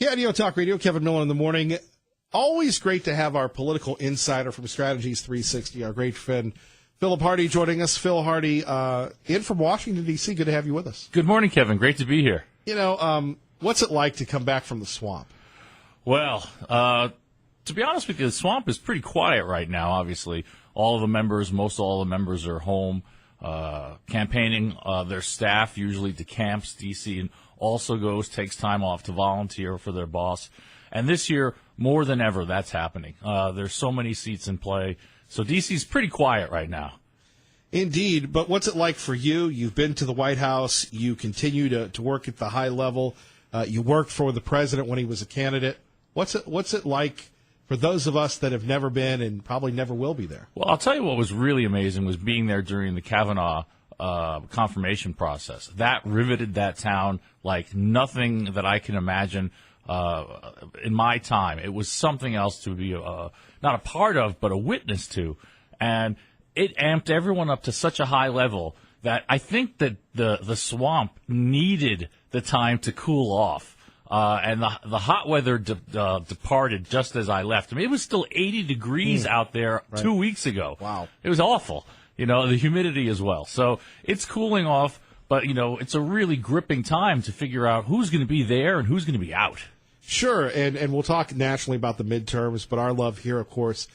KIDO Talk Radio, Kevin Miller in the morning. Always great to have our political insider from Strategies 360, our great friend Philip Hardy joining us. Phil Hardy, in from Washington, D.C. Good to have you with us. Good morning, Kevin. Great to be here. You know, what's it like to come back from the swamp? Well, to be honest with you, the swamp is pretty quiet right now, obviously. Most all the members are home campaigning. Their staff usually to camps. D.C. and also takes time off to volunteer for their boss. And this year, more than ever, that's happening. There's so many seats in play. So D.C.'s pretty quiet right now. Indeed. But what's it like for you? You've been to the White House. You continue to work at the high level. You worked for the president when he was a candidate. What's it like for those of us that have never been and probably never will be there? Well, I'll tell you what was really amazing was being there during the Kavanaugh confirmation process. That riveted that town like nothing that I can imagine in my time. It was something else to be not a part of, but a witness to. And it amped everyone up to such a high level that I think that the swamp needed the time to cool off. And the hot weather departed just as I left. I mean, it was still 80 degrees out there 2 weeks ago. Wow. It was awful. You know, the humidity as well. So it's cooling off, but, you know, it's a really gripping time to figure out who's going to be there and who's going to be out. Sure, and we'll talk nationally about the midterms, but our love here, of course,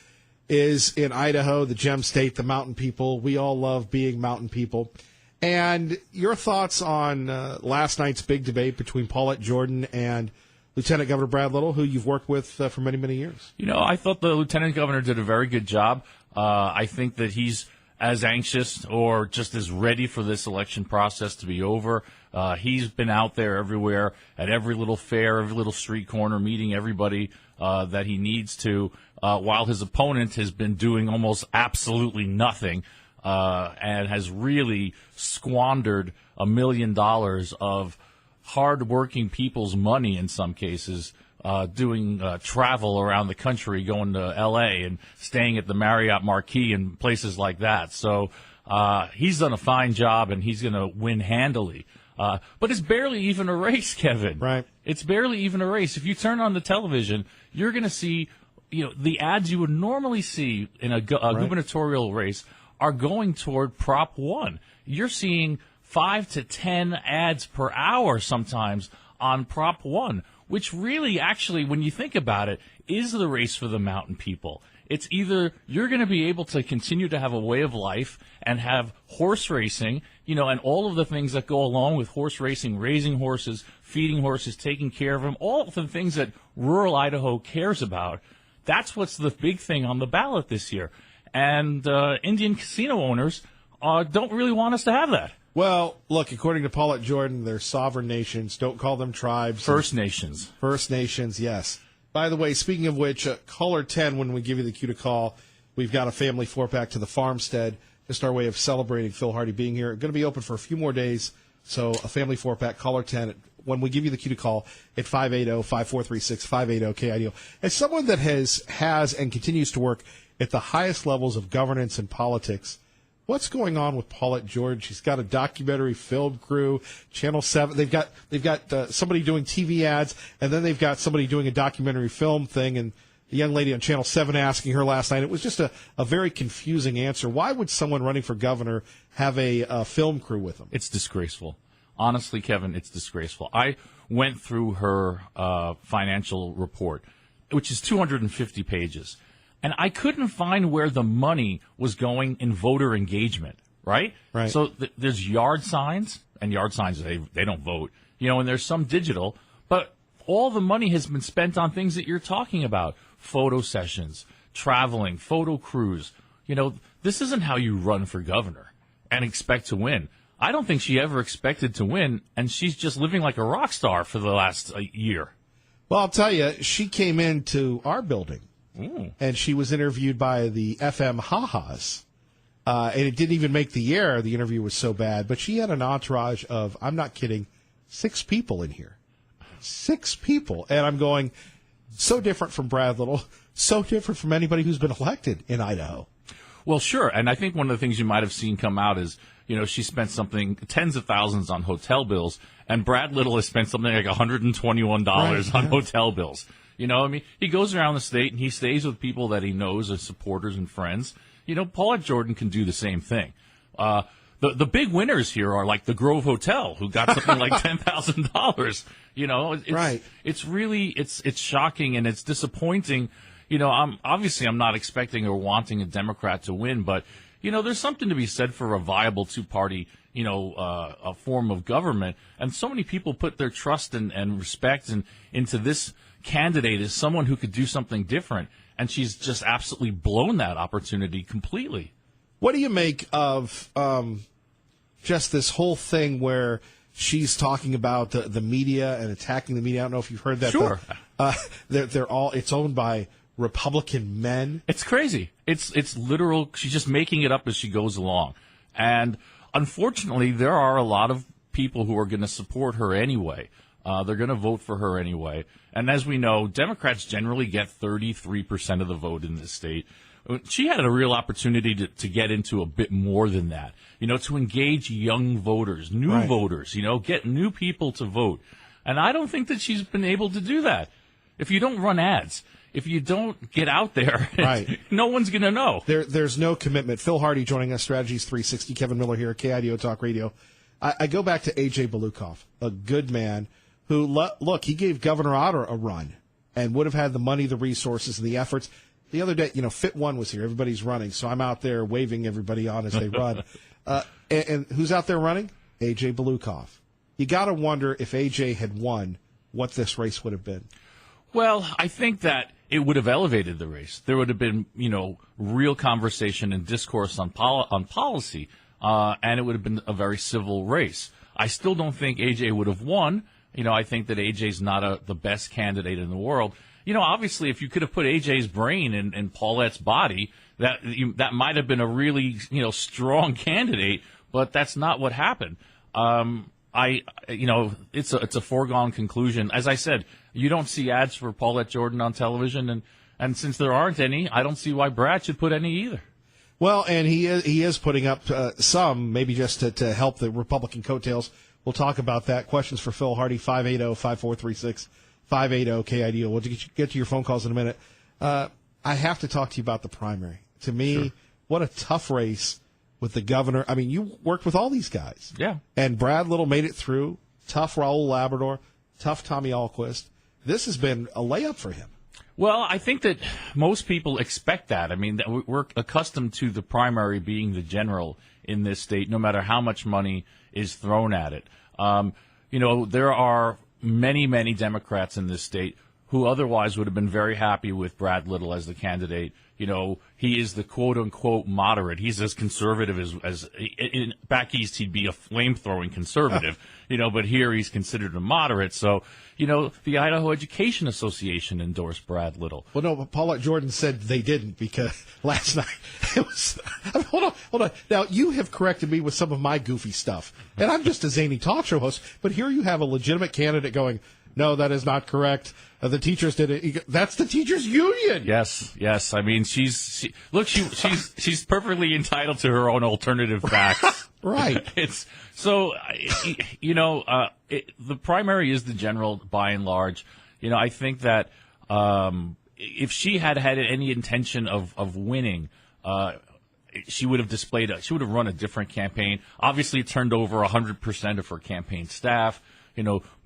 is in Idaho, the Gem State, the mountain people. We all love being mountain people. And your thoughts on last night's big debate between Paulette Jordan and Lieutenant Governor Brad Little, who you've worked with for many, many years? You know, I thought the Lieutenant Governor did a very good job. I think that he's as anxious or just as ready for this election process to be over. He's been out there everywhere, at every little fair, every little street corner, meeting everybody that he needs to, while his opponent has been doing almost absolutely nothing and has really squandered $1 million of hard-working people's money in some cases, doing travel around the country, going to L.A. and staying at the Marriott Marquis and places like that. So he's done a fine job, and he's going to win handily. But it's barely even a race, Kevin. Right. It's barely even a race. If you turn on the television, you're going to see, you know, the ads you would normally see in a gubernatorial race are going toward Prop 1. You're seeing 5 to 10 ads per hour sometimes on Prop 1, which really actually, when you think about it, is the race for the mountain people. It's either you're going to be able to continue to have a way of life and have horse racing, you know, and all of the things that go along with horse racing, raising horses, feeding horses, taking care of them, all of the things that rural Idaho cares about. That's what's the big thing on the ballot this year. And Indian casino owners don't really want us to have that. Well, look, according to Paulette Jordan, they're sovereign nations. Don't call them tribes. First Nations. First Nations, yes. By the way, speaking of which, caller 10, when we give you the cue to call, we've got a family 4-pack to the farmstead. Just our way of celebrating Phil Hardy being here. Going to be open for a few more days. So a family 4-pack, caller 10, when we give you the cue to call at 580-5436, 580-KIDO. As someone that has and continues to work at the highest levels of governance and politics, what's going on with Paulette Jordan? She's got a documentary film crew, Channel 7. They've got somebody doing TV ads, and then they've got somebody doing a documentary film thing. And the young lady on Channel 7 asking her last night, it was just a very confusing answer. Why would someone running for governor have a film crew with them? It's disgraceful. Honestly, Kevin, it's disgraceful. I went through her financial report, which is 250 pages. And I couldn't find where the money was going in voter engagement, right? Right. So there's yard signs, and yard signs, they don't vote, you know, and there's some digital, but all the money has been spent on things that you're talking about, photo sessions, traveling, photo crews. You know, this isn't how you run for governor and expect to win. I don't think she ever expected to win, and she's just living like a rock star for the last year. Well, I'll tell you, she came into our building. And she was interviewed by the FM Ha-Has. And it didn't even make the air. The interview was so bad. But she had an entourage of, I'm not kidding, 6 people in here. 6 people. And I'm going, so different from Brad Little, so different from anybody who's been elected in Idaho. Well, sure. And I think one of the things you might have seen come out is, she spent something, tens of thousands on hotel bills, and Brad Little has spent something like $121 on hotel bills. He goes around the state and he stays with people that he knows as supporters and friends. Paulette Jordan can do the same thing. The big winners here are like the Grove Hotel, who got something like $10,000. It's really it's shocking and it's disappointing. I'm not expecting or wanting a Democrat to win, but there's something to be said for a viable two-party, a form of government. And so many people put their trust and respect into this candidate as someone who could do something different. And she's just absolutely blown that opportunity completely. What do you make of just this whole thing where she's talking about the media and attacking the media? I don't know if you've heard that. Sure. It's owned by Republican men. It's crazy. It's literal. She's just making it up as she goes along. And unfortunately, there are a lot of people who are going to support her anyway. They're going to vote for her anyway. And as we know, Democrats generally get 33% of the vote in this state. She had a real opportunity to get into a bit more than that, to engage young voters, new voters, get new people to vote. And I don't think that she's been able to do that. If you don't run ads, if you don't get out there, no one's going to know. There's no commitment. Phil Hardy joining us, Strategies 360. Kevin Miller here, KIDO Talk Radio. I go back to A.J. Belukov, a good man who, look, he gave Governor Otter a run and would have had the money, the resources, and the efforts. The other day, Fit One was here. Everybody's running, so I'm out there waving everybody on as they run. And who's out there running? A.J. Belukov. You got to wonder if A.J. had won, what this race would have been. Well, I think that it would have elevated the race. There would have been, real conversation and discourse on policy, and it would have been a very civil race. I still don't think A.J. would have won. I think that A.J.'s not the best candidate in the world. Obviously, if you could have put A.J.'s brain in Paulette's body, that might have been a really, strong candidate, but that's not what happened. It's a foregone conclusion. As I said, you don't see ads for Paulette Jordan on television, and since there aren't any, I don't see why Brad should put any either. Well, and he is putting up some, maybe just to help the Republican coattails. We'll talk about that. Questions for Phil Hardy, 580-5436, 580-KIDO. We'll get to your phone calls in a minute. I have to talk to you about the primary. To me, What a tough race with the governor. I mean, you worked with all these guys. Yeah. And Brad Little made it through. Tough Raul Labrador. Tough Tommy Ahlquist. This has been a layup for him. Well, I think that most people expect that. I mean, we're accustomed to the primary being the general in this state, no matter how much money is thrown at it. There are many, many Democrats in this state who otherwise would have been very happy with Brad Little as the candidate. He is the quote-unquote moderate. He's as conservative as back east he'd be a flame-throwing conservative, but here he's considered a moderate. So, the Idaho Education Association endorsed Brad Little. Well, no, but Paulette Jordan said they didn't because last night it was – hold on. Now, you have corrected me with some of my goofy stuff, and I'm just a zany talk show host, but here you have a legitimate candidate going, no, that is not correct. The teachers did it. That's the teachers' union. Yes. I mean, she's perfectly entitled to her own alternative facts. Right. It's so, the primary is the general by and large. I think that if she had any intention of winning, she would have she would have run a different campaign. Obviously, it turned over 100% of her campaign staff.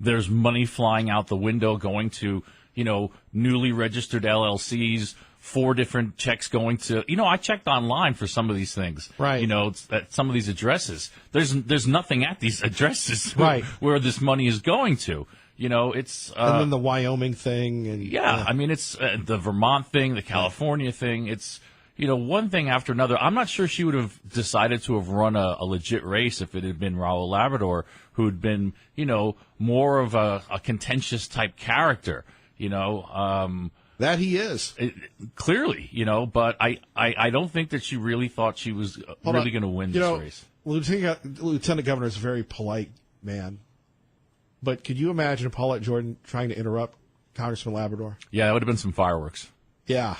There's money flying out the window going to, newly registered LLCs, 4 different checks going to, I checked online for some of these things. Right. At some of these addresses. There's nothing at these addresses where this money is going to. It's and then the Wyoming thing. And I mean, it's the Vermont thing, the California thing. It's, one thing after another. I'm not sure she would have decided to have run a legit race if it had been Raul Labrador, who'd been, more of a contentious type character, that he is. Clearly, but I don't think that she really thought she was really going to win this race. Lieutenant Governor is a very polite man, but could you imagine Paulette Jordan trying to interrupt Congressman Labrador? Yeah, that would have been some fireworks. Yeah,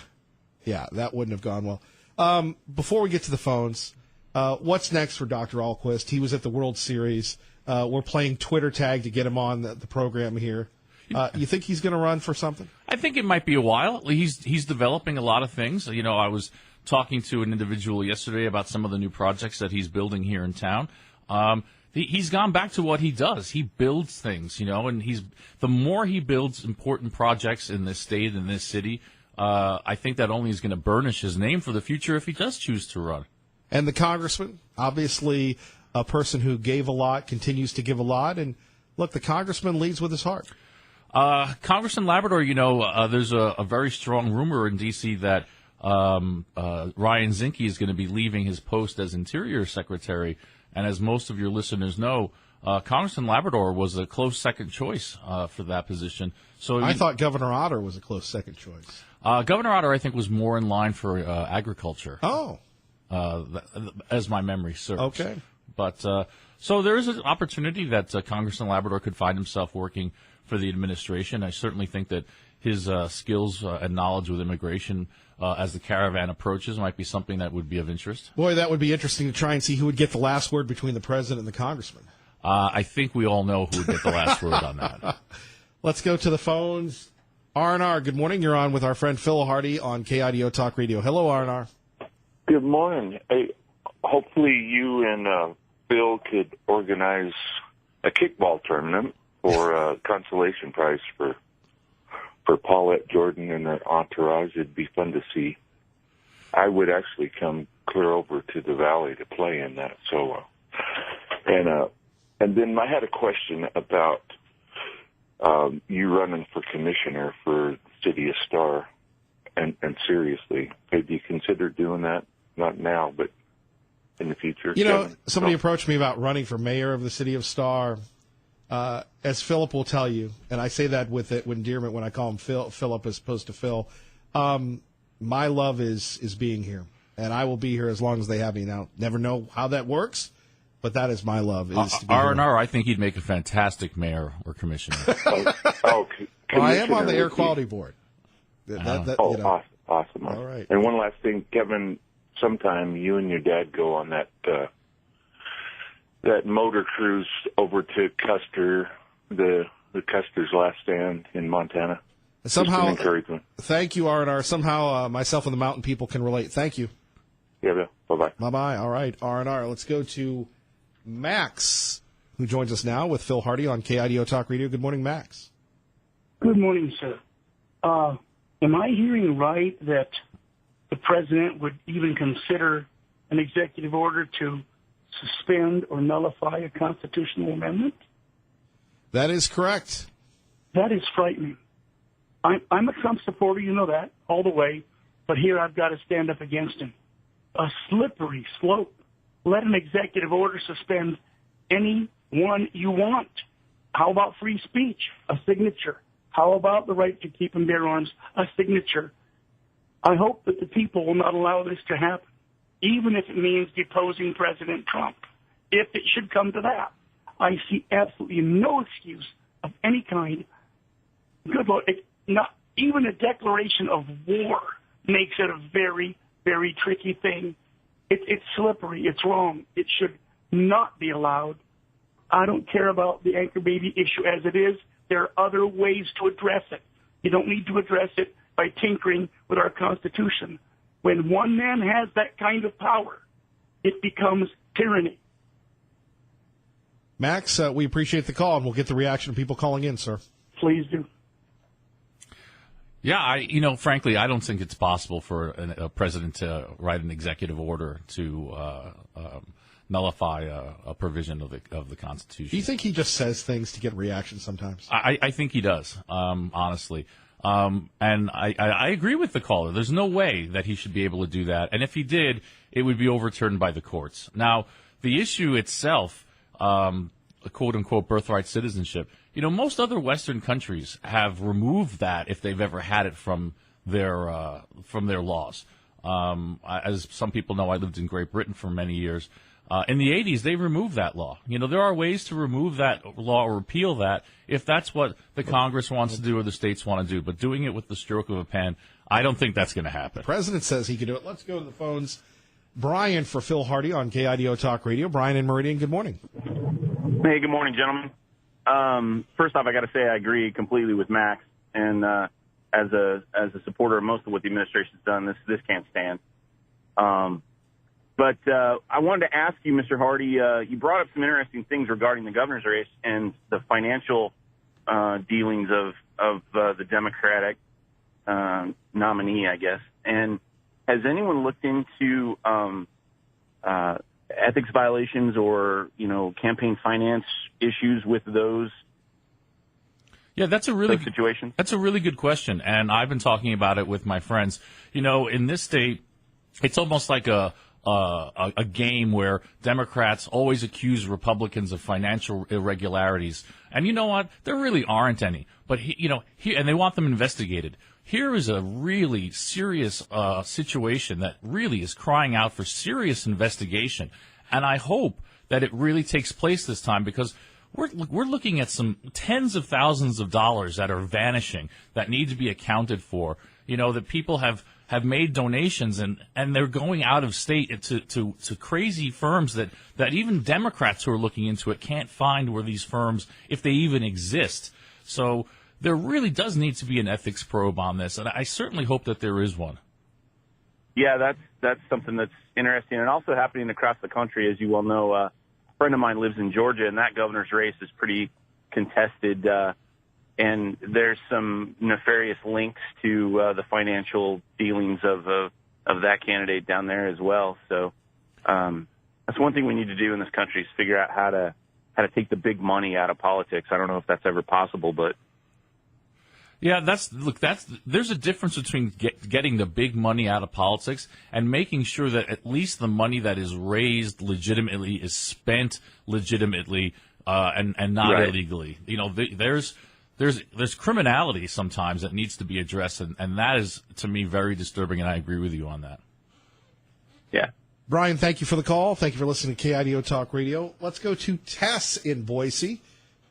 that wouldn't have gone well. Before we get to the phones, what's next for Dr. Alquist? He was at the World Series. We're playing Twitter tag to get him on the program here. You think he's going to run for something? I think it might be a while. He's developing a lot of things. I was talking to an individual yesterday about some of the new projects that he's building here in town. He's gone back to what he does. He builds things, and the more he builds important projects in this state, in this city, I think that only is going to burnish his name for the future if he does choose to run. And the congressman, obviously a person who gave a lot, continues to give a lot. And look, the congressman leads with his heart. Congressman Labrador, there's a very strong rumor in D.C. that Ryan Zinke is going to be leaving his post as Interior Secretary. And as most of your listeners know, Congressman Labrador was a close second choice for that position. So I thought Governor Otter was a close second choice. Governor Otter, I think, was more in line for agriculture. Oh. As my memory serves. Okay. But so there is an opportunity that Congressman Labrador could find himself working for the administration. I certainly think that his skills and knowledge with immigration as the caravan approaches might be something that would be of interest. Boy, that would be interesting to try and see who would get the last word between the president and the congressman. I think we all know who would get the last word on that. Let's go to the phones. R&R, good morning. You're on with our friend Phil Hardy on KIDO Talk Radio. Hello, R&R. Good morning. Hey, hopefully you and Bill could organize a kickball tournament for a consolation prize for Paulette Jordan and her entourage. It'd be fun to see. I would actually come clear over to the valley to play in that. So, and then I had a question about you running for commissioner for the city of Star, and seriously, have you considered doing that? Not now, but in the future. Somebody approached me about running for mayor of the city of Star. As Philip will tell you, and I say that with endearment when I call him Philip as opposed to Phil, my love is being here, and I will be here as long as they have me. Now, never know how that works, but that is my love. R&R, I think he'd make a fantastic mayor or commissioner. Well, I am on the air quality board. Awesome. All right. And one last thing, Kevin, sometime you and your dad go on that motor cruise over to Custer, the Custer's Last Stand in Montana. Somehow, encouragement. Thank you, R&R. Somehow, myself and the mountain people can relate. Thank you. Yeah, bye-bye. Bye-bye. All right, R&R. Let's go to Max, who joins us now with Phil Hardy on KIDO Talk Radio. Good morning, Max. Good morning, sir. Am I hearing right that the president would even consider an executive order to suspend or nullify a constitutional amendment? That is correct. That is frightening. I'm a Trump supporter, you know that, all the way, but here I've got to stand up against him. A slippery slope. Let an executive order suspend anyone you want. How about free speech? A signature. How about the right to keep and bear arms? A signature. I hope that the people will not allow this to happen, even if it means deposing President Trump. If it should come to that, I see absolutely no excuse of any kind. Good Lord, not even a declaration of war makes it a very, very tricky thing. It's slippery. It's wrong. It should not be allowed. I don't care about the anchor baby issue as it is. There are other ways to address it. You don't need to address it by tinkering with our Constitution. When one man has that kind of power, it becomes tyranny. Max, we appreciate the call, and we'll get the reaction of people calling in, sir. Please do. Yeah, frankly, I don't think it's possible for a president to write an executive order to nullify a provision of the Constitution. Do you think he just says things to get reaction sometimes? I think he does, honestly. And I agree with the caller. There's no way that he should be able to do that. And if he did, it would be overturned by the courts. Now, the issue itself, quote-unquote birthright citizenship, most other Western countries have removed that if they've ever had it from their laws. As some people know, I lived in Great Britain for many years. In the 80s, they removed that law. There are ways to remove that law or repeal that if that's what the Congress wants to do or the states want to do. But doing it with the stroke of a pen, I don't think that's going to happen. The president says he can do it. Let's go to the phones. Brian for Phil Hardy on KIDO Talk Radio. Brian in Meridian, good morning. Hey, good morning, gentlemen. First off, I got to say I agree completely with Max, and as a supporter of most of what the administration's done, this can't stand. But I wanted to ask you, Mr. Hardy, you brought up some interesting things regarding the governor's race and the financial dealings of the Democratic nominee, I guess. And has anyone looked into ethics violations or, campaign finance issues with those? Yeah, that's a really situation. That's a really good question, and I've been talking about it with my friends. In this state, it's almost like a game where Democrats always accuse Republicans of financial irregularities, and you know what? There really aren't any. But and they want them investigated. Here is a really serious situation that really is crying out for serious investigation, and I hope that it really takes place this time because we're looking at some tens of thousands of dollars that are vanishing that need to be accounted for. That people have made donations and they're going out of state to crazy firms that even Democrats who are looking into it can't find where these firms, if they even exist. So there really does need to be an ethics probe on this, and I certainly hope that there is one. Yeah, that's something that's interesting and also happening across the country. As you well know, a friend of mine lives in Georgia, and that governor's race is pretty contested, and there's some nefarious links to the financial dealings of that candidate down there as well. So that's one thing we need to do in this country is figure out how to take the big money out of politics. I don't know if that's ever possible, but yeah, there's a difference between getting the big money out of politics and making sure that at least the money that is raised legitimately is spent legitimately and not right. illegally. There's criminality sometimes that needs to be addressed, and that is to me very disturbing, and I agree with you on that. Yeah. Brian, thank you for the call. Thank you for listening to KIDO Talk Radio. Let's go to Tess in Boise.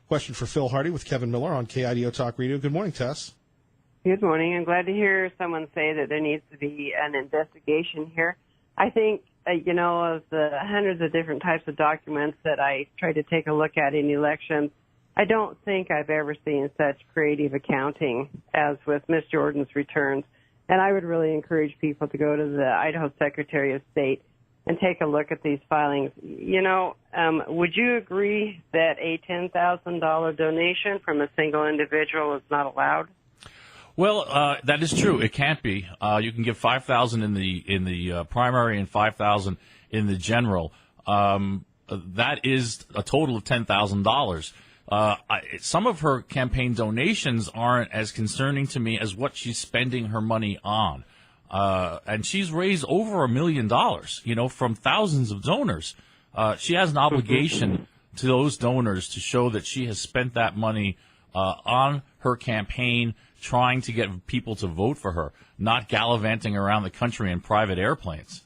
Question for Phil Hardy with Kevin Miller on KIDO Talk Radio. Good morning, Tess. Good morning. I'm glad to hear someone say that there needs to be an investigation here. I think, of the hundreds of different types of documents that I try to take a look at in elections, I don't think I've ever seen such creative accounting as with Ms. Jordan's returns. And I would really encourage people to go to the Idaho Secretary of State and take a look at these filings. Would you agree that a $10,000 donation from a single individual is not allowed? Well, that is true. It can't be. You can give $5,000 in the primary and $5,000 in the general. That is a total of $10,000. Some of her campaign donations aren't as concerning to me as what she's spending her money on. And she's raised over $1 million, from thousands of donors. She has an obligation to those donors to show that she has spent that money on her campaign, trying to get people to vote for her, not gallivanting around the country in private airplanes.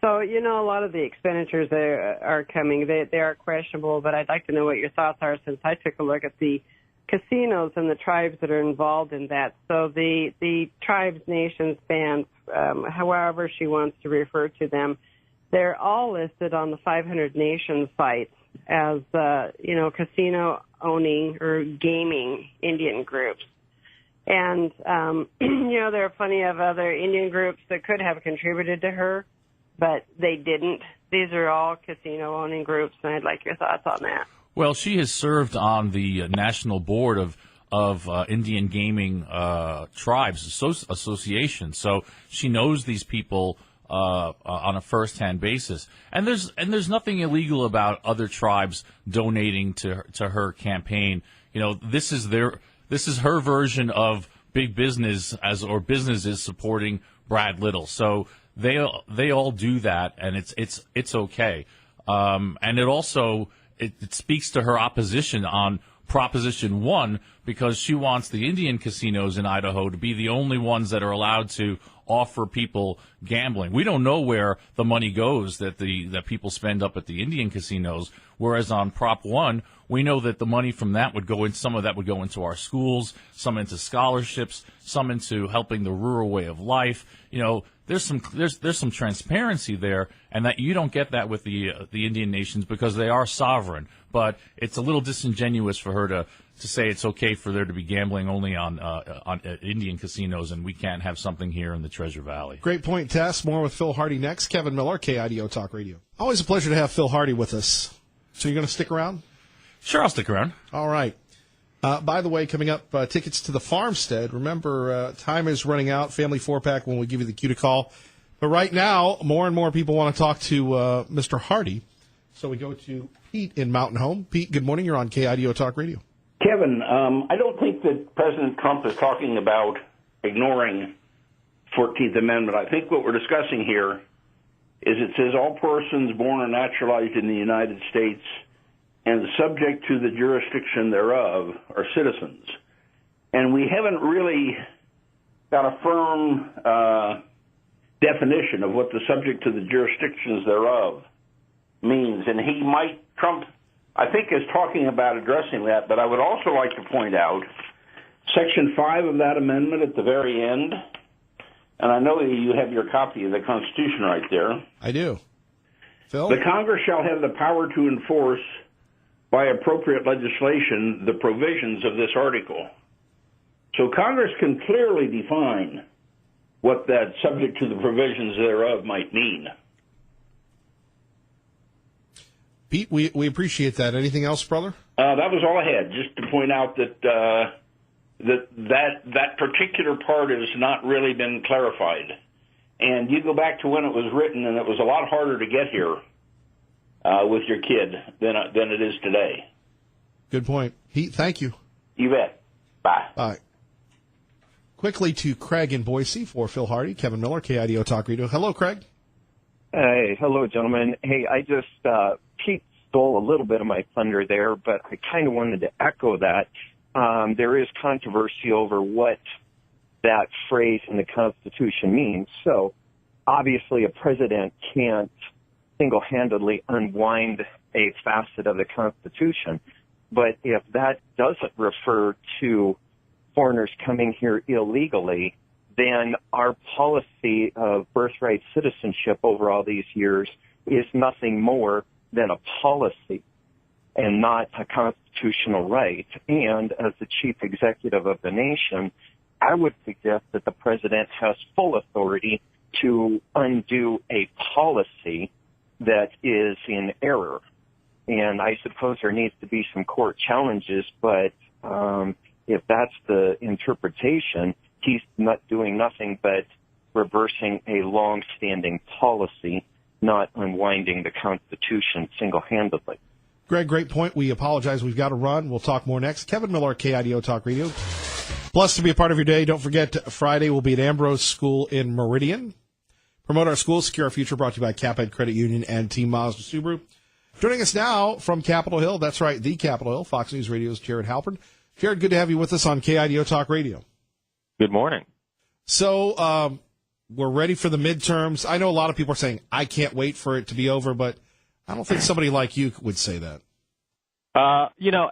So, a lot of the expenditures that are coming, they are questionable, but I'd like to know what your thoughts are since I took a look at the casinos and the tribes that are involved in that. So the tribes, nations, bands, however she wants to refer to them, they're all listed on the 500 Nations sites as, casino-owning or gaming Indian groups. And, there are plenty of other Indian groups that could have contributed to her, but they didn't. These are all casino-owning groups, and I'd like your thoughts on that. Well, she has served on the National Board of Indian Gaming Tribes Association, so she knows these people on a first-hand basis. And there's nothing illegal about other tribes donating to her campaign. This is her version of big business or businesses supporting Brad Little. So they all do that, and it's okay. And it also it speaks to her opposition on Proposition 1, because she wants the Indian casinos in Idaho to be the only ones that are allowed to offer people gambling. We don't know where the money goes that people spend up at the Indian casinos, whereas on Prop 1, we know that the money from that would go in, some of that would go into our schools, some into scholarships, some into helping the rural way of life. You know, there's some transparency there, and that you don't get that with the Indian nations because they are sovereign. But it's a little disingenuous for her to say it's okay for there to be gambling only on Indian casinos, and we can't have something here in the Treasure Valley. Great point, Tess. More with Phil Hardy next. Kevin Miller, KIDO Talk Radio. Always a pleasure to have Phil Hardy with us. So you're going to stick around? Sure, I'll stick around. All right. By the way, coming up, tickets to the Farmstead. Remember, time is running out. Family 4-pack when we give you the cue to call. But right now, more and more people want to talk to Mr. Hardy. So we go to Pete in Mountain Home. Pete, good morning. You're on KIDO Talk Radio. Kevin, I don't think that President Trump is talking about ignoring 14th Amendment. I think what we're discussing here is it says all persons born or naturalized in the United States and subject to the jurisdiction thereof are citizens. And we haven't really got a firm definition of what the subject to the jurisdictions thereof means. And Trump, I think, is talking about addressing that, but I would also like to point out Section 5 of that amendment at the very end, and I know that you have your copy of the Constitution right there. I do. Phil? The Congress shall have the power to enforce by appropriate legislation the provisions of this article. So Congress can clearly define what that subject to the provisions thereof might mean. Pete, we appreciate that. Anything else, brother? That was all I had, just to point out that that particular part has not really been clarified. And you go back to when it was written, and it was a lot harder to get here with your kid than it is today. Good point. Pete, thank you. You bet. Bye. Bye. Quickly to Craig in Boise for Phil Hardy, Kevin Miller, KIDO Talk Radio. Hello, Craig. Hey, hello, gentlemen. Hey, I just, Pete stole a little bit of my thunder there, but I kind of wanted to echo that. There is controversy over what that phrase in the Constitution means. So, obviously, a president can't single-handedly unwind a facet of the Constitution. But if that doesn't refer to foreigners coming here illegally, then our policy of birthright citizenship over all these years is nothing more than a policy and not a constitutional right. And as the chief executive of the nation, I would suggest that the president has full authority to undo a policy that is in error. And I suppose there needs to be some court challenges, but if that's the interpretation, he's not doing nothing but reversing a long-standing policy, not unwinding the Constitution single-handedly. Greg, great point. We apologize. We've got to run. We'll talk more next. Kevin Miller, KIDO Talk Radio. Plus, to be a part of your day, don't forget, Friday we'll be at Ambrose School in Meridian. Promote our school, secure our future, brought to you by Caphead Credit Union and Team Mazda Subaru. Joining us now from Capitol Hill, that's right, the Capitol Hill, Fox News Radio's Jared Halpern. Jared, good to have you with us on KIDO Talk Radio. Good morning. So we're ready for the midterms. I know a lot of people are saying, I can't wait for it to be over, but I don't think somebody like you would say that.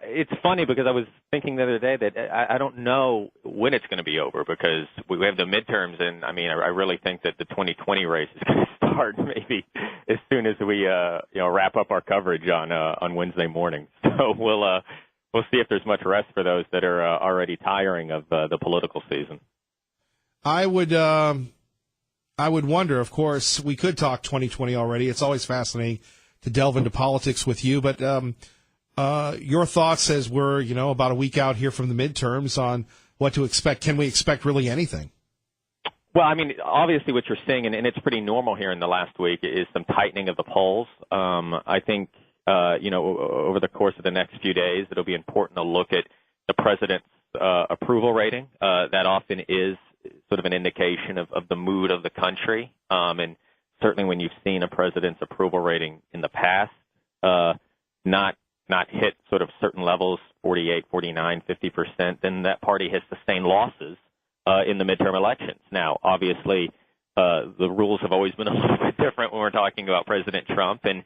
It's funny because I was thinking the other day that I don't know when it's going to be over because we have the midterms, and I really think that the 2020 race is going to start maybe as soon as we wrap up our coverage on Wednesday morning. So we'll see if there's much rest for those that are already tiring of the political season. I would wonder, of course, we could talk 2020 already. It's always fascinating to delve into politics with you, but your thoughts as we're, about a week out here from the midterms on what to expect. Can we expect really anything? Well, obviously what you're seeing, and it's pretty normal here in the last week, is some tightening of the polls. I think, over the course of the next few days, it'll be important to look at the president's approval rating. That often is sort of an indication of the mood of the country. And certainly when you've seen a president's approval rating in the past, not not hit sort of certain levels, 48, 49, 50%, then that party has sustained losses in the midterm elections. Now, obviously, the rules have always been a little bit different when we're talking about President Trump, and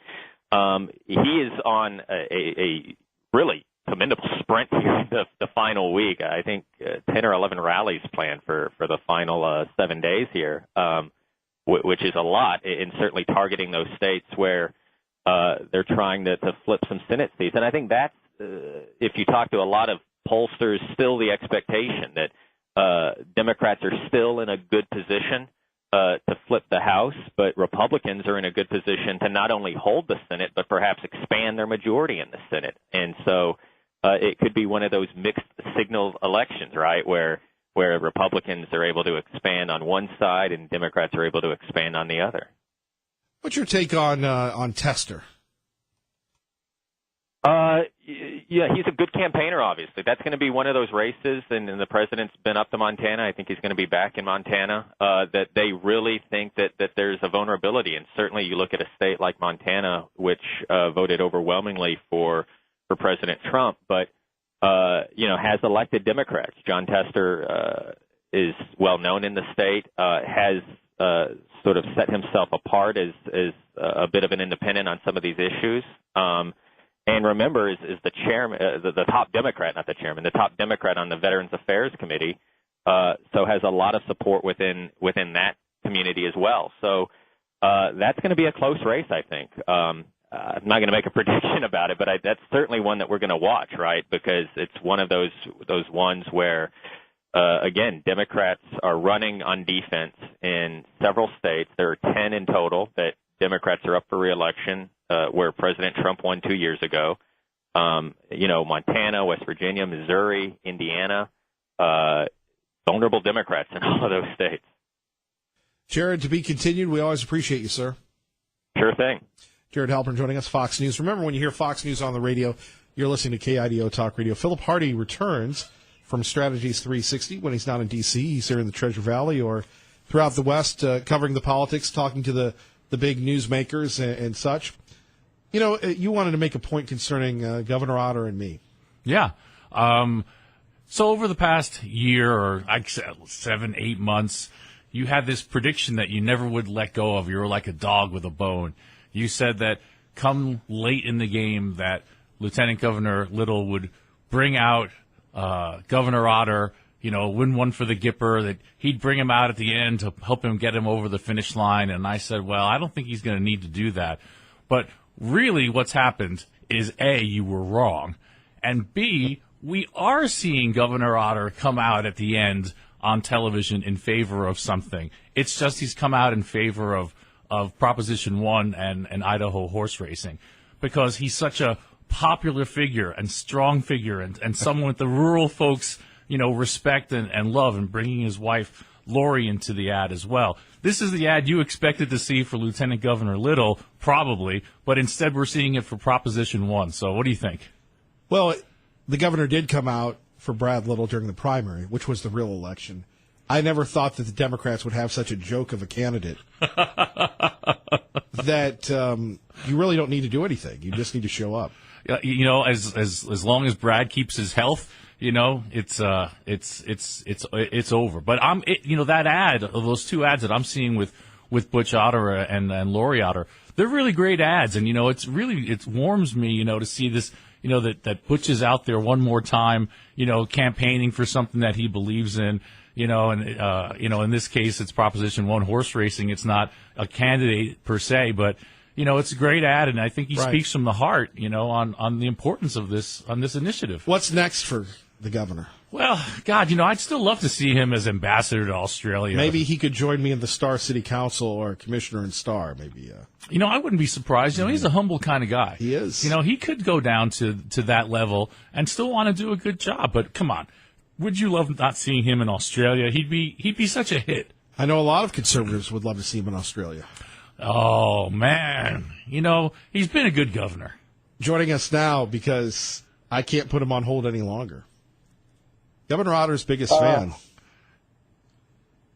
he is on a really commendable sprint here in the final week. I think 10 or 11 rallies planned for the final 7 days here, which is a lot, and certainly targeting those states where they're trying to flip some Senate seats. And I think that's, if you talk to a lot of pollsters, still the expectation that Democrats are still in a good position to flip the House, but Republicans are in a good position to not only hold the Senate, but perhaps expand their majority in the Senate. And so it could be one of those mixed signal elections, right, where Republicans are able to expand on one side and Democrats are able to expand on the other. What's your take on Tester? Yeah, he's a good campaigner, obviously. That's going to be one of those races, and the president's been up to Montana. I think he's going to be back in Montana, that they really think that there's a vulnerability. And certainly you look at a state like Montana, which voted overwhelmingly for President Trump, but, has elected Democrats. Jon Tester is well known in the state, has sort of set himself apart as a bit of an independent on some of these issues. And remember, is the chairman, the top Democrat, not the chairman, the top Democrat on the Veterans Affairs Committee, so has a lot of support within that community as well. So that's going to be a close race, I think. I'm not going to make a prediction about it, but that's certainly one that we're going to watch, right? Because it's one of those ones where, again, Democrats are running on defense in several states. There are 10 in total that Democrats are up for re-election, where President Trump won 2 years ago. Montana, West Virginia, Missouri, Indiana, vulnerable Democrats in all of those states. Jared, to be continued. We always appreciate you, sir. Sure thing. Jared Halpern joining us, Fox News. Remember, when you hear Fox News on the radio, you're listening to KIDO Talk Radio. Philip Hardy returns from Strategies 360 when he's not in D.C. He's here in the Treasure Valley or throughout the West, covering the politics, talking to the big newsmakers and such. You wanted to make a point concerning Governor Otter and me. Yeah. So over the past year or 7-8 months, you had this prediction that you never would let go of. You were like a dog with a bone. You said that come late in the game that Lieutenant Governor Little would bring out Governor Otter, win one for the Gipper, that he'd bring him out at the end to help him get him over the finish line. And I said, well, I don't think he's going to need to do that. But really what's happened is, A, you were wrong, and B, we are seeing Governor Otter come out at the end on television in favor of something. It's just he's come out in favor of Proposition 1 and Idaho horse racing because he's such a popular figure and strong figure and someone with the rural folks, respect and love, and bringing his wife Lori into the ad as well. This is the ad you expected to see for Lieutenant Governor Little, probably, but instead we're seeing it for Proposition 1. So what do you think? Well, the governor did come out for Brad Little during the primary, which was the real election. I never thought that the Democrats would have such a joke of a candidate that you really don't need to do anything. You just need to show up. As long as Brad keeps his health, it's over. But that ad, those two ads that I'm seeing with Butch Otter and Lori Otter, they're really great ads. And, it warms me, to see this, that Butch is out there one more time, campaigning for something that he believes in, in this case, it's Proposition 1 horse racing. It's not a candidate per se, but, it's a great ad. And I think he speaks from the heart, on the importance of this initiative. What's next for the governor? Well, God, I'd still love to see him as ambassador to Australia. Maybe he could join me in the Star City Council or commissioner in Star, maybe. I wouldn't be surprised. He's a humble kind of guy. He is. He could go down to that level and still want to do a good job. But come on, would you love not seeing him in Australia? He'd be such a hit. I know a lot of conservatives would love to see him in Australia. Oh, man. He's been a good governor. Joining us now because I can't put him on hold any longer. Governor Otter's biggest fan.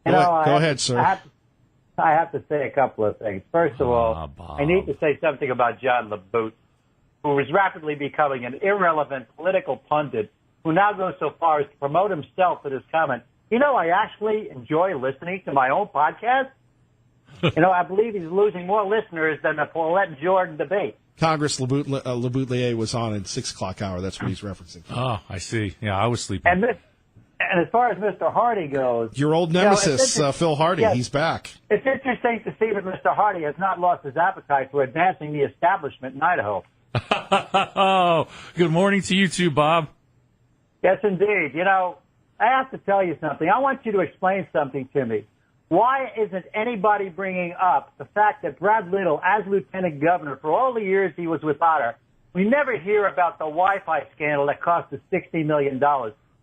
Go ahead, sir. I have to say a couple of things. First of all, I need to say something about John LaBoot. who is rapidly becoming an irrelevant political pundit who now goes so far as to promote himself with his comment, I actually enjoy listening to my own podcast. I believe he's losing more listeners than the Paulette and Jordan debate. Congress Laboutelier was on at 6 o'clock hour. That's what he's referencing. Oh, I see. Yeah, I was sleeping. And as far as Mr. Hardy goes, your old nemesis, Phil Hardy, yes, he's back. It's interesting to see that Mr. Hardy has not lost his appetite for advancing the establishment in Idaho. Oh, good morning to you too, Bob. Yes, indeed. I have to tell you something. I want you to explain something to me. Why isn't anybody bringing up the fact that Brad Little, as lieutenant governor, for all the years he was with Otter, we never hear about the Wi-Fi scandal that cost us $60 million,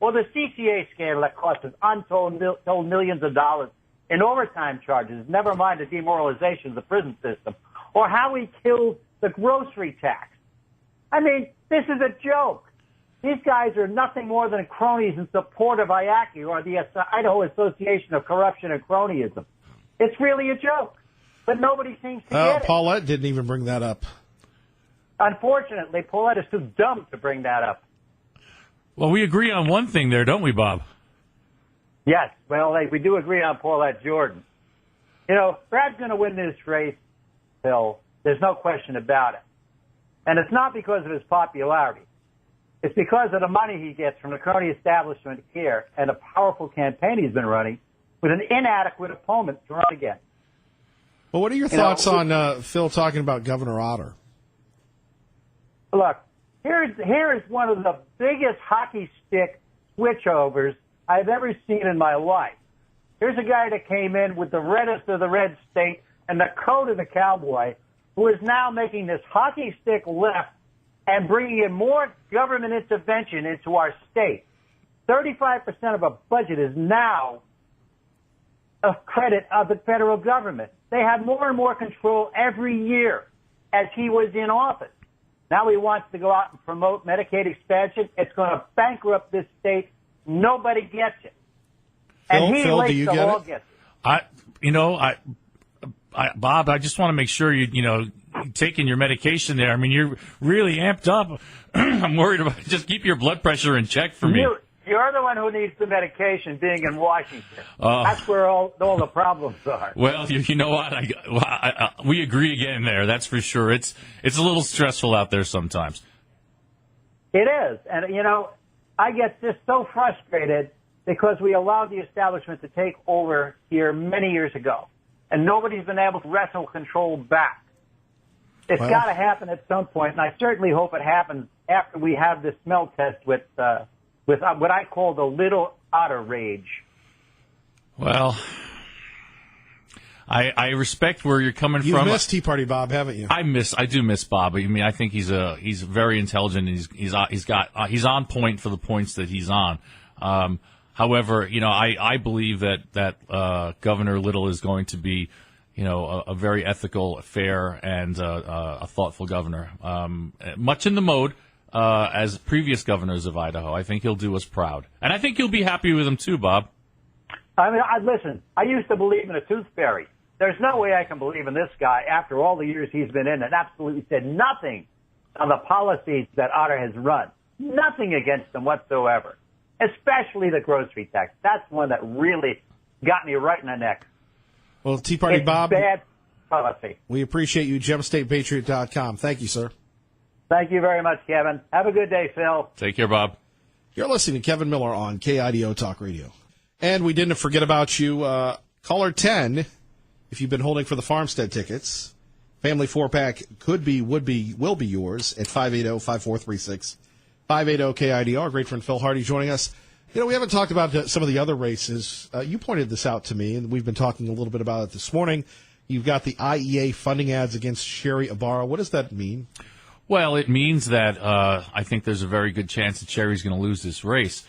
or the CCA scandal that cost us untold millions of dollars in overtime charges, never mind the demoralization of the prison system, or how he killed the grocery tax. I mean, this is a joke. These guys are nothing more than cronies in support of IACI, or the Idaho Association of Corruption and Cronyism. It's really a joke, but nobody seems to get it. Paulette didn't even bring that up. Unfortunately, Paulette is too dumb to bring that up. Well, we agree on one thing there, don't we, Bob? Yes, well, we do agree on Paulette Jordan. Brad's going to win this race, Phil. There's no question about it. And it's not because of his popularity. It's because of the money he gets from the crony establishment here and a powerful campaign he's been running with an inadequate opponent to run again. Well, what are your thoughts on Phil talking about Governor Otter? Look, here's one of the biggest hockey stick switchovers I've ever seen in my life. Here's a guy that came in with the reddest of the red state and the coat of the cowboy, who is now making this hockey stick left and bringing in more government intervention into our state. 35% of our budget is now a credit of the federal government. They had more and more control every year as he was in office. Now he wants to go out and promote Medicaid expansion. It's going to bankrupt this state. Nobody gets it. And Phil, do you get it? Bob, I just want to make sure you taking your medication there. I mean, you're really amped up. I'm worried about just keep your blood pressure in check for me. You're the one who needs the medication being in Washington. That's where all the problems are. Well, you know what? We agree again there. That's for sure. It's a little stressful out there sometimes. It is. And, I get just so frustrated because we allowed the establishment to take over here many years ago. And nobody's been able to wrestle control back. It's got to happen at some point, and I certainly hope it happens after we have this smell test with what I call the Little Otter rage. Well, I respect where you're coming from. You've missed Tea Party Bob, haven't you? I do miss Bob. I mean, I think he's very intelligent. And he's on point for the points that he's on. However, I believe that Governor Little is going to be, a very ethical, fair, and a thoughtful governor. Much in the mode as previous governors of Idaho. I think he'll do us proud, and I think you'll be happy with him too, Bob. I mean, listen. I used to believe in a tooth fairy. There's no way I can believe in this guy after all the years he's been in and absolutely said nothing on the policies that Otter has run. Nothing against them whatsoever. Especially the grocery tax. That's one that really got me right in the neck. Well, Tea Party Bob, bad policy. We appreciate you, GemStatePatriot.com. Thank you, sir. Thank you very much, Kevin. Have a good day, Phil. Take care, Bob. You're listening to Kevin Miller on KIDO Talk Radio. And we didn't forget about you. Caller 10, if you've been holding for the Farmstead tickets, family 4-pack could be, would be, will be yours at 580-5436. 580-KIDO. Our great friend Phil Hardy joining us. We haven't talked about some of the other races. You pointed this out to me, and we've been talking a little bit about it this morning. You've got the IEA funding ads against Sherry Ibarra. What does that mean? Well, it means that I think there's a very good chance that Sherry's going to lose this race.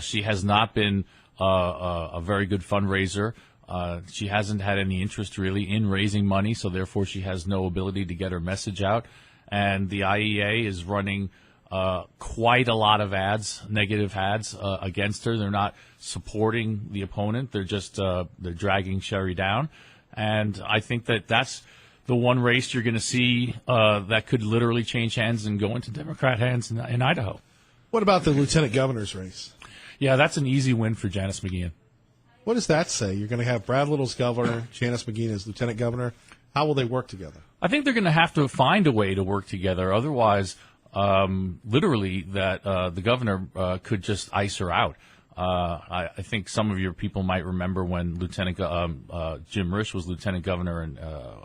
She has not been a very good fundraiser. She hasn't had any interest really in raising money, so therefore she has no ability to get her message out. And the IEA is running quite a lot of ads, negative ads against her. They're not supporting the opponent. They're just they're dragging Sherry down. And I think that's the one race you're going to see that could literally change hands and go into Democrat hands in Idaho. What about the lieutenant governor's race? Yeah, that's an easy win for Janice McGeachin. What does that say? You're going to have Brad Little as governor, Janice McGeachin as lieutenant governor. How will they work together? I think they're going to have to find a way to work together. Otherwise, literally, the governor could just ice her out. I think some of your people might remember when Jim Risch was lieutenant governor and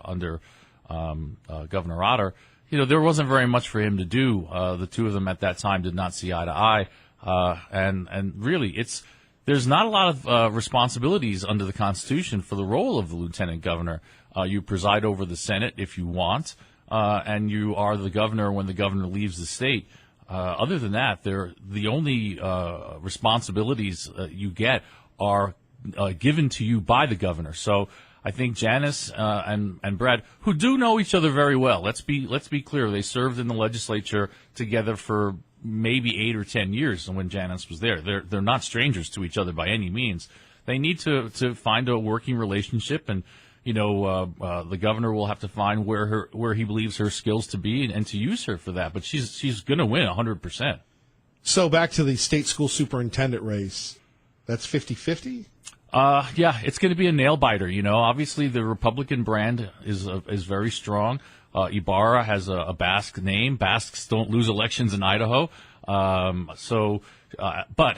under Governor Otter. There wasn't very much for him to do. The two of them at that time did not see eye to eye, and really, there's not a lot of responsibilities under the Constitution for the role of the lieutenant governor. You preside over the Senate if you want, and you are the governor when the governor leaves the state. Other than that, the only responsibilities you get are given to you by the governor. So I think Janice and Brad, who do know each other very well, let's be clear, they served in the legislature together for maybe 8 or 10 years when Janice was there. They're not strangers to each other by any means. They need to find a working relationship, and the governor will have to find where he believes her skills to be and to use her for that. But she's going to win 100%. So back to the state school superintendent race. That's 50-50? Yeah, it's going to be a nail biter. Obviously the Republican brand is very strong. Ibarra has a Basque name. Basques don't lose elections in Idaho. But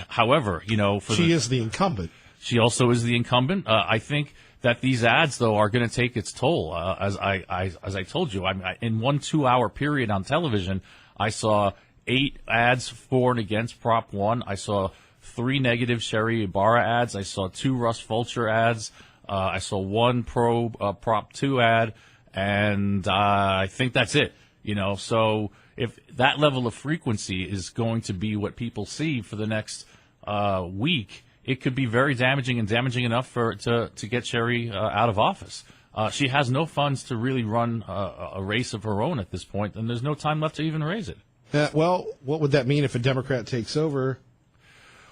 however, she is the incumbent. She also is the incumbent. I think that these ads, though, are going to take its toll. As I told you, in 1 2-hour period on television, I saw 8 ads for and against Prop 1. I saw 3 negative Sherry Ibarra ads. I saw 2 Russ Fulcher ads. I saw 1 pro Prop 2 ad, and I think that's it. So if that level of frequency is going to be what people see for the next week, it could be very damaging, and damaging enough to get Sherry out of office. She has no funds to really run a race of her own at this point, and there's no time left to even raise it. Well, what would that mean if a Democrat takes over?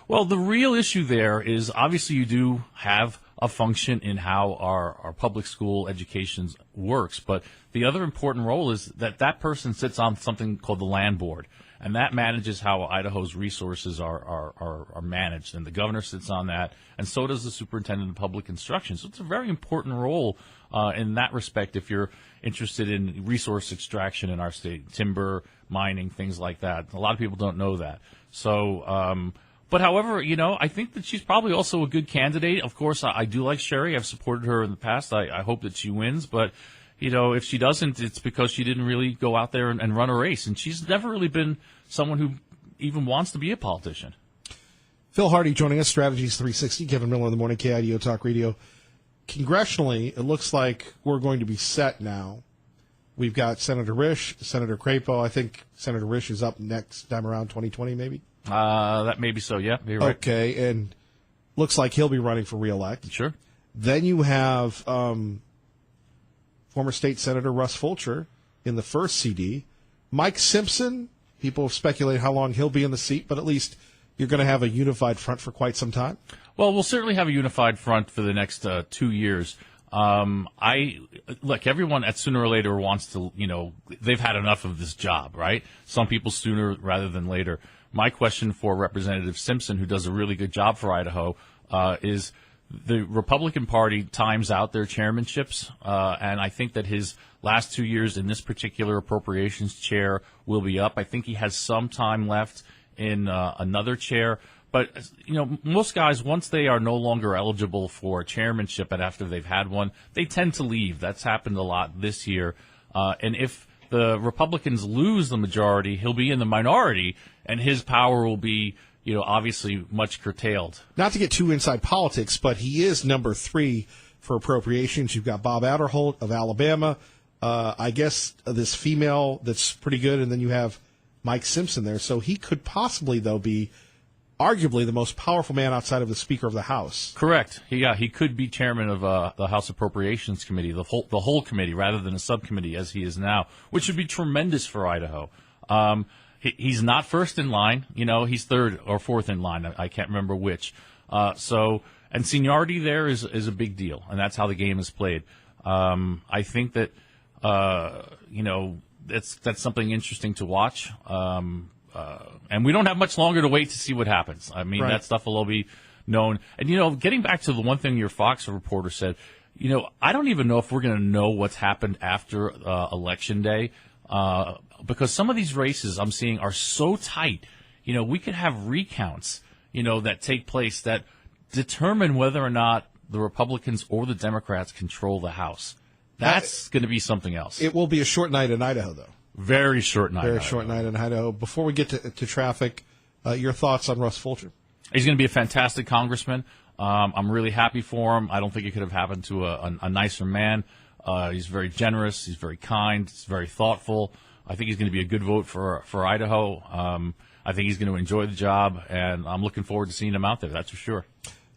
Well, the real issue there is obviously you do have a function in how our public school education works, but the other important role is that person sits on something called the land board, and that manages how Idaho's resources are managed, and the governor sits on that, and so does the superintendent of public instruction. So it's a very important role in that respect if you're interested in resource extraction in our state, timber, mining, things like that. A lot of people don't know that. So, but however, I think that she's probably also a good candidate. Of course, I do like Sherry. I've supported her in the past. I hope that she wins, but if she doesn't, it's because she didn't really go out there and run a race, and she's never really been someone who even wants to be a politician. Phil Hardy joining us, Strategies 360, Kevin Miller in the morning, KIDO Talk Radio. Congressionally, it looks like we're going to be set now. We've got Senator Risch, Senator Crapo. I think Senator Risch is up next time around 2020, maybe? That may be so, yeah. You're right. Okay, and looks like he'll be running for re-elect. Sure. Then you have former State Senator Russ Fulcher in the first CD. Mike Simpson, people speculate how long he'll be in the seat, but at least you're going to have a unified front for quite some time. Well, we'll certainly have a unified front for the next 2 years. Look, everyone at sooner or later wants to, they've had enough of this job, right? Some people sooner rather than later. My question for Representative Simpson, who does a really good job for Idaho, is the Republican Party times out their chairmanships, and I think that his last 2 years in this particular appropriations chair will be up. I think he has some time left in another chair. But, most guys, once they are no longer eligible for chairmanship and after they've had one, they tend to leave. That's happened a lot this year. And if the Republicans lose the majority, he'll be in the minority, and his power will be, obviously much curtailed. Not to get too inside politics, but he is number 3 for appropriations. You've got Bob Adderholt of Alabama. I guess this female that's pretty good, and then you have Mike Simpson there. So he could possibly, though, be arguably the most powerful man outside of the Speaker of the House. Correct. He could be chairman of the House Appropriations Committee, the whole committee, rather than a subcommittee as he is now, which would be tremendous for Idaho. He's not first in line. He's third or fourth in line. I can't remember which. And seniority there is a big deal, and that's how the game is played. I think that that's something interesting to watch. And we don't have much longer to wait to see what happens. I mean, Right. that stuff will all be known. And, getting back to the one thing your Fox reporter said, I don't even know if we're going to know what's happened after Election Day because some of these races I'm seeing are so tight. We could have recounts, that take place that determine whether or not the Republicans or the Democrats control the House. That's going to be something else. It will be a short night in Idaho, though. Very short night. Very short night in Idaho. Before we get to traffic, your thoughts on Russ Fulcher? He's going to be a fantastic congressman. I'm really happy for him. I don't think it could have happened to a nicer man. He's very generous. He's very kind. He's very thoughtful. I think he's going to be a good vote for Idaho. I think he's going to enjoy the job, and I'm looking forward to seeing him out there. That's for sure.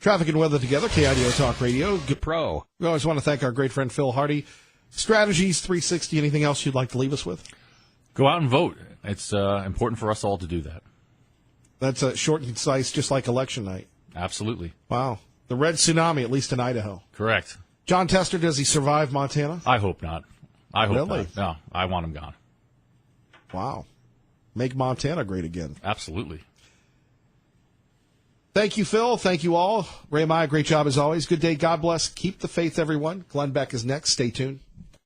Traffic and weather together, KIDO Talk Radio. Good Pro. We always want to thank our great friend Phil Hardy. Strategies 360. Anything else you'd like to leave us with? Go out and vote. It's important for us all to do that. That's short and concise, just like election night. Absolutely. Wow. The red tsunami, at least in Idaho. Correct. John Tester, does he survive Montana? I hope not. I hope Really? not. No, I want him gone. Wow. Make Montana great again. Absolutely. Thank you, Phil. Thank you all. Ray Maya, great job as always. Good day. God bless. Keep the faith, everyone. Glenn Beck is next. Stay tuned.